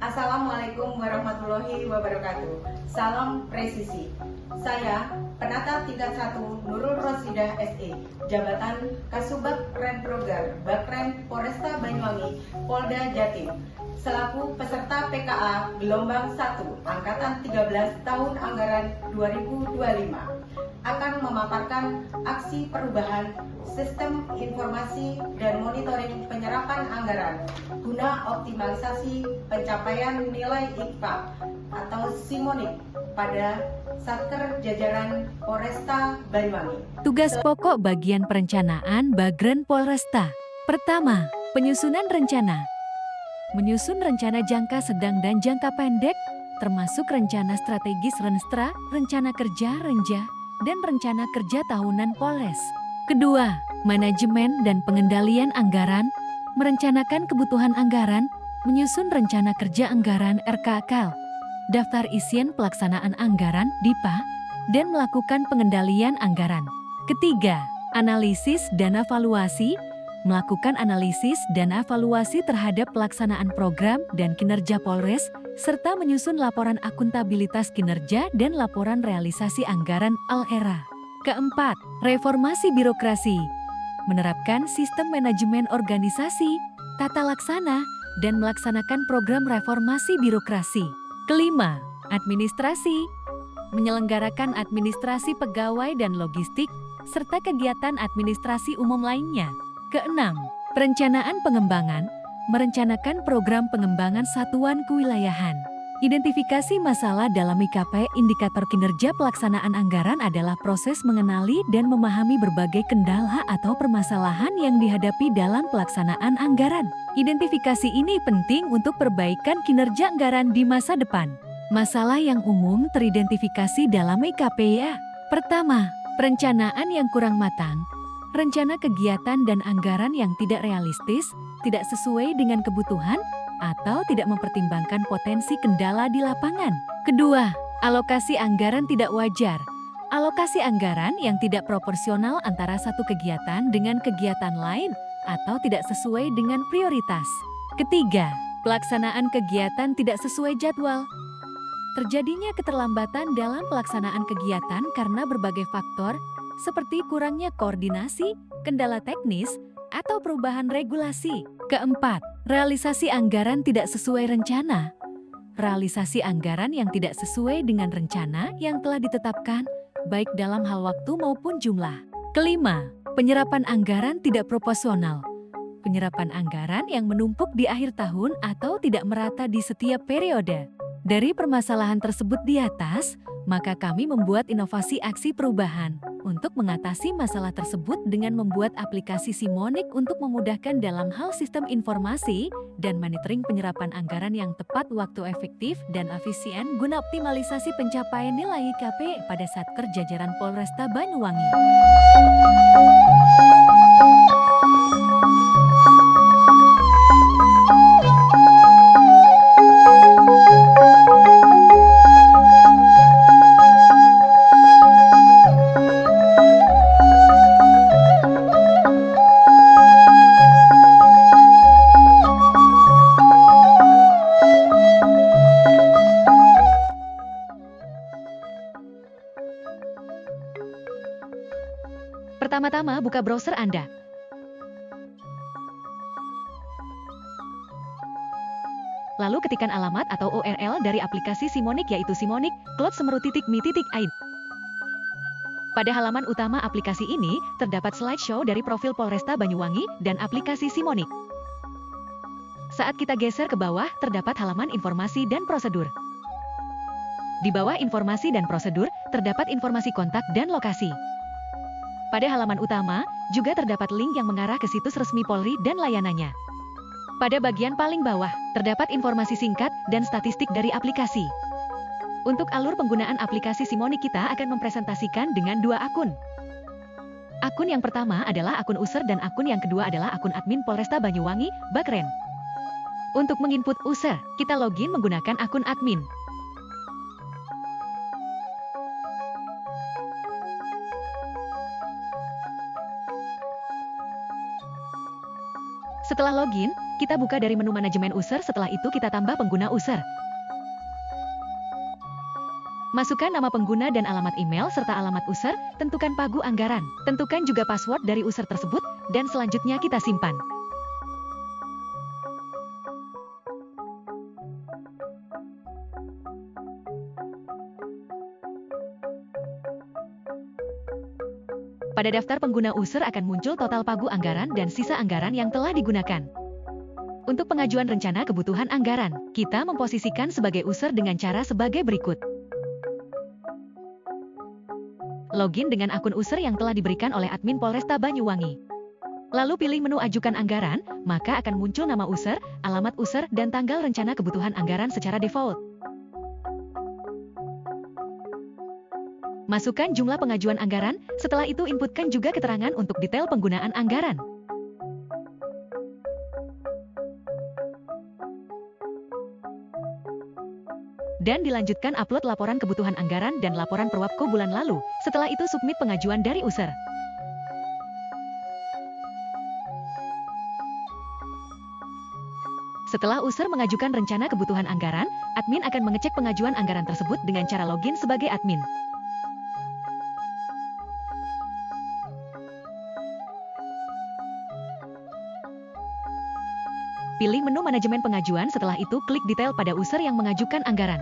Assalamualaikum warahmatullahi wabarakatuh. Salam presisi. Saya Penata Tingkat 1 Nurul Rosidah SE, Jabatan Kasubag Renprogar Bakren Polresta Banyuwangi, Polda Jatim, selaku peserta PKA Gelombang 1 Angkatan 13 tahun anggaran 2025, akan memaparkan aksi perubahan sistem informasi dan monitoring penyerapan anggaran guna optimalisasi pencapaian nilai IPA atau SIMONIK pada Satker jajaran Polresta Banyuwangi. Tugas pokok bagian perencanaan Bagren Polresta. Pertama, penyusunan rencana. Menyusun rencana jangka sedang dan jangka pendek, termasuk rencana strategis Renstra, rencana kerja Renja, dan rencana kerja tahunan Polres. Kedua, manajemen dan pengendalian anggaran, merencanakan kebutuhan anggaran, menyusun rencana kerja anggaran RKKL, daftar isian pelaksanaan anggaran DIPA, dan melakukan pengendalian anggaran. Ketiga, analisis dan evaluasi, melakukan analisis dan evaluasi terhadap pelaksanaan program dan kinerja Polres, serta menyusun laporan akuntabilitas kinerja dan laporan realisasi anggaran (ALERA). Keempat, reformasi birokrasi, menerapkan sistem manajemen organisasi, tata laksana, dan melaksanakan program reformasi birokrasi. Kelima, administrasi, menyelenggarakan administrasi pegawai dan logistik, serta kegiatan administrasi umum lainnya. Keenam, perencanaan pengembangan, merencanakan program pengembangan satuan kewilayahan. Identifikasi masalah dalam IKP. Indikator kinerja pelaksanaan anggaran adalah proses mengenali dan memahami berbagai kendala atau permasalahan yang dihadapi dalam pelaksanaan anggaran. Identifikasi ini penting untuk perbaikan kinerja anggaran di masa depan. Masalah yang umum teridentifikasi dalam IKP. Pertama, perencanaan yang kurang matang. Rencana kegiatan dan anggaran yang tidak realistis, tidak sesuai dengan kebutuhan, atau tidak mempertimbangkan potensi kendala di lapangan. Kedua, alokasi anggaran tidak wajar. Alokasi anggaran yang tidak proporsional antara satu kegiatan dengan kegiatan lain atau tidak sesuai dengan prioritas. Ketiga, pelaksanaan kegiatan tidak sesuai jadwal. Terjadinya keterlambatan dalam pelaksanaan kegiatan karena berbagai faktor seperti kurangnya koordinasi, kendala teknis, atau perubahan regulasi. Keempat, realisasi anggaran tidak sesuai rencana. Realisasi anggaran yang tidak sesuai dengan rencana yang telah ditetapkan, baik dalam hal waktu maupun jumlah. Kelima, penyerapan anggaran tidak proporsional. Penyerapan anggaran yang menumpuk di akhir tahun atau tidak merata di setiap periode. Dari permasalahan tersebut di atas, maka kami membuat inovasi aksi perubahan untuk mengatasi masalah tersebut dengan membuat aplikasi SIMONIK untuk memudahkan dalam hal sistem informasi dan monitoring penyerapan anggaran yang tepat waktu, efektif, dan efisien guna optimalisasi pencapaian nilai IKP pada Satker jajaran Polresta Banyuwangi. Pertama-tama buka browser Anda. Lalu ketikkan alamat atau URL dari aplikasi SIMONIK, yaitu simonik.cloud.semeru.me.id. Pada halaman utama aplikasi ini, terdapat slideshow dari profil Polresta Banyuwangi dan aplikasi SIMONIK. Saat kita geser ke bawah, terdapat halaman informasi dan prosedur. Di bawah informasi dan prosedur, terdapat informasi kontak dan lokasi. Pada halaman utama, juga terdapat link yang mengarah ke situs resmi Polri dan layanannya. Pada bagian paling bawah, terdapat informasi singkat dan statistik dari aplikasi. Untuk alur penggunaan aplikasi SIMONIK, kita akan mempresentasikan dengan dua akun. Akun yang pertama adalah akun user dan akun yang kedua adalah akun admin Polresta Banyuwangi, Bakren. Untuk menginput user, kita login menggunakan akun admin. Setelah login, kita buka dari menu manajemen user, setelah itu kita tambah pengguna user. Masukkan nama pengguna dan alamat email serta alamat user, tentukan pagu anggaran, tentukan juga password dari user tersebut, dan selanjutnya kita simpan. Pada daftar pengguna user akan muncul total pagu anggaran dan sisa anggaran yang telah digunakan. Untuk pengajuan rencana kebutuhan anggaran, kita memposisikan sebagai user dengan cara sebagai berikut. Login dengan akun user yang telah diberikan oleh admin Polresta Banyuwangi. Lalu pilih menu ajukan anggaran, maka akan muncul nama user, alamat user, dan tanggal rencana kebutuhan anggaran secara default. Masukkan jumlah pengajuan anggaran, setelah itu inputkan juga keterangan untuk detail penggunaan anggaran. Dan dilanjutkan upload laporan kebutuhan anggaran dan laporan perwapko bulan lalu, setelah itu submit pengajuan dari user. Setelah user mengajukan rencana kebutuhan anggaran, admin akan mengecek pengajuan anggaran tersebut dengan cara login sebagai admin. Pilih menu manajemen pengajuan, setelah itu klik detail pada user yang mengajukan anggaran.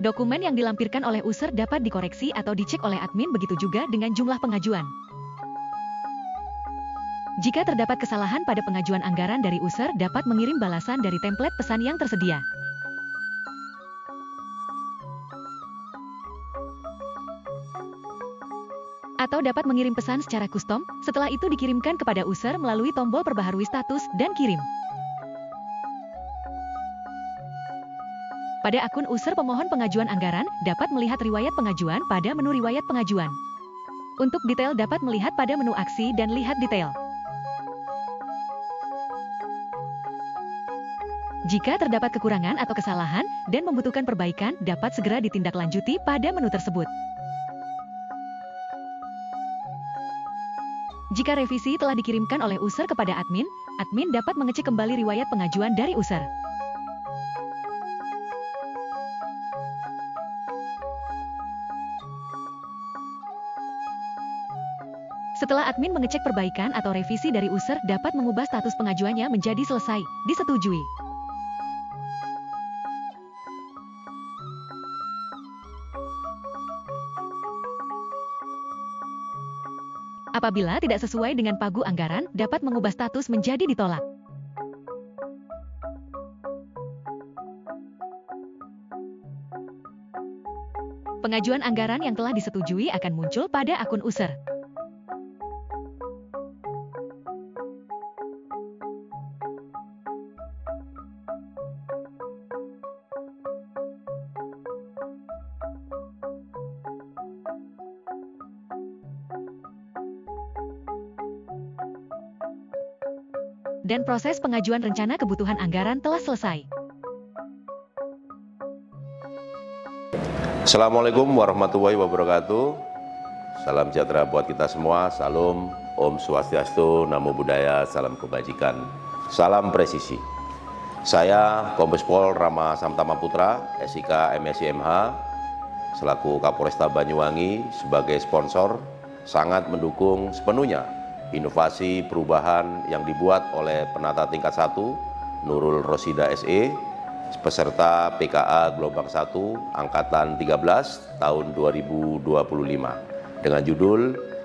Dokumen yang dilampirkan oleh user dapat dikoreksi atau dicek oleh admin, begitu juga dengan jumlah pengajuan. Jika terdapat kesalahan pada pengajuan anggaran dari user, dapat mengirim balasan dari template pesan yang tersedia. Atau dapat mengirim pesan secara custom, setelah itu dikirimkan kepada user melalui tombol perbaharui status dan kirim. Pada akun user pemohon pengajuan anggaran, dapat melihat riwayat pengajuan pada menu riwayat pengajuan. Untuk detail dapat melihat pada menu aksi dan lihat detail. Jika terdapat kekurangan atau kesalahan dan membutuhkan perbaikan, dapat segera ditindaklanjuti pada menu tersebut. Jika revisi telah dikirimkan oleh user kepada admin, admin dapat mengecek kembali riwayat pengajuan dari user. Setelah admin mengecek perbaikan atau revisi dari user, dapat mengubah status pengajuannya menjadi selesai, disetujui. Apabila tidak sesuai dengan pagu anggaran, dapat mengubah status menjadi ditolak. Pengajuan anggaran yang telah disetujui akan muncul pada akun user. Dan proses pengajuan rencana kebutuhan anggaran telah selesai. Assalamualaikum warahmatullahi wabarakatuh. Salam sejahtera buat kita semua. Salam, Om Swastiastu, Namo Buddhaya, salam kebajikan, salam presisi. Saya Kombes Pol Rama Samtama Putra, SIK MSI MH, selaku Kapolresta Banyuwangi sebagai sponsor, sangat mendukung sepenuhnya inovasi perubahan yang dibuat oleh Penata Tingkat 1 Nurul Rosida SE peserta PKA Gelombang 1 Angkatan 13 tahun 2025 dengan judul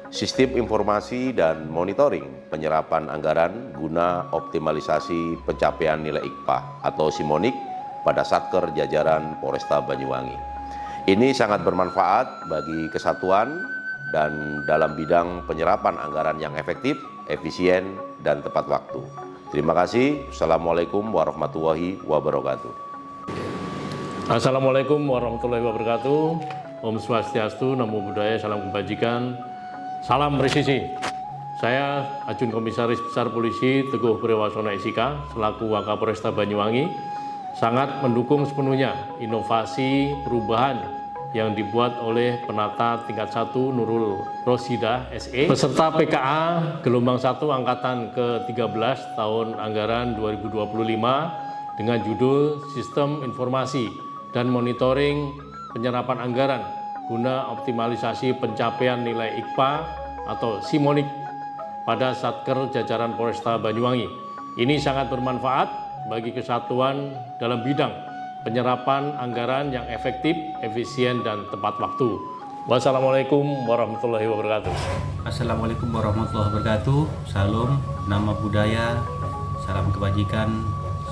Sistem Informasi dan Monitoring Penyerapan Anggaran guna Optimalisasi Pencapaian Nilai IKPA atau SIMONIK pada Satker jajaran Polresta Banyuwangi. Ini sangat bermanfaat bagi kesatuan dan dalam bidang penyerapan anggaran yang efektif, efisien, dan tepat waktu. Terima kasih. Assalamualaikum warahmatullahi wabarakatuh. Assalamualaikum warahmatullahi wabarakatuh. Om Swastiastu, Namo Buddhaya, salam kebajikan. Salam presisi. Saya Ajun Komisaris Besar Polisi Teguh Priyowasono SIK selaku Wakapolresta Banyuwangi sangat mendukung sepenuhnya inovasi perubahan yang dibuat oleh penata tingkat 1 Nurul Rosidah SE peserta PKA gelombang 1 angkatan ke-13 tahun anggaran 2025 dengan judul Sistem Informasi dan Monitoring Penyerapan Anggaran guna optimalisasi pencapaian nilai IKPA atau SIMONIK pada Satker jajaran Polresta Banyuwangi. Ini sangat bermanfaat bagi kesatuan dalam bidang penyerapan anggaran yang efektif, efisien, dan tepat waktu. Wassalamualaikum warahmatullahi wabarakatuh. Assalamualaikum warahmatullahi wabarakatuh. Salam, nama budaya, salam kebajikan,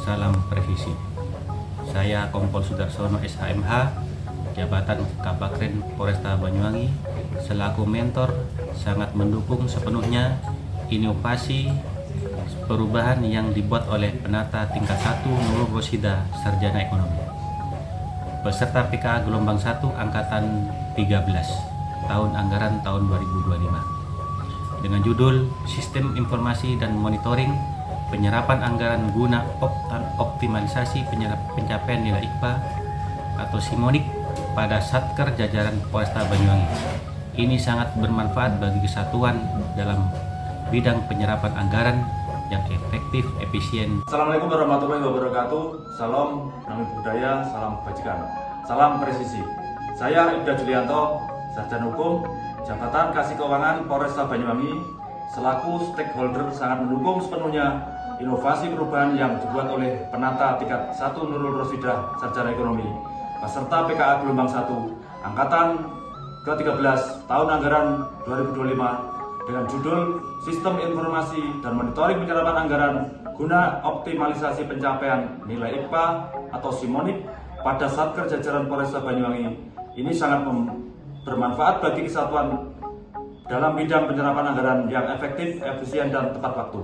salam presisi. Saya Kompol Sudarsono SHMH, jabatan Kabakren Polresta Banyuwangi, selaku mentor sangat mendukung sepenuhnya inovasi perubahan yang dibuat oleh penata tingkat 1 Nurul Rosidah Sarjana Ekonomi beserta PKA gelombang 1 angkatan 13 tahun anggaran tahun 2025 dengan judul Sistem Informasi dan Monitoring Penyerapan Anggaran guna optimalisasi pencapaian nilai IKPA atau SIMONIK pada Satker jajaran Polresta Banyuwangi. Ini sangat bermanfaat bagi kesatuan dalam bidang penyerapan anggaran yang efektif, efisien. Assalamualaikum warahmatullahi wabarakatuh. Salam, nama budaya, salam kebajikan, salam presisi. Saya Ibda Julianto, Sarjana Hukum, Jabatan Kasih Keuangan Polresta Banyuwangi, selaku stakeholder sangat mendukung sepenuhnya inovasi perubahan yang dibuat oleh penata tingkat 1 Nurul Rosidah Sarjana Ekonomi peserta PKA gelombang 1 angkatan ke-13 tahun anggaran 2025 dengan judul Sistem Informasi dan Monitoring Penyerapan Anggaran guna optimalisasi pencapaian nilai IKPA atau SIMONIK pada Satker jajaran Polresta Banyuwangi. Ini sangat bermanfaat bagi kesatuan dalam bidang penyerapan anggaran yang efektif, efisien, dan tepat waktu.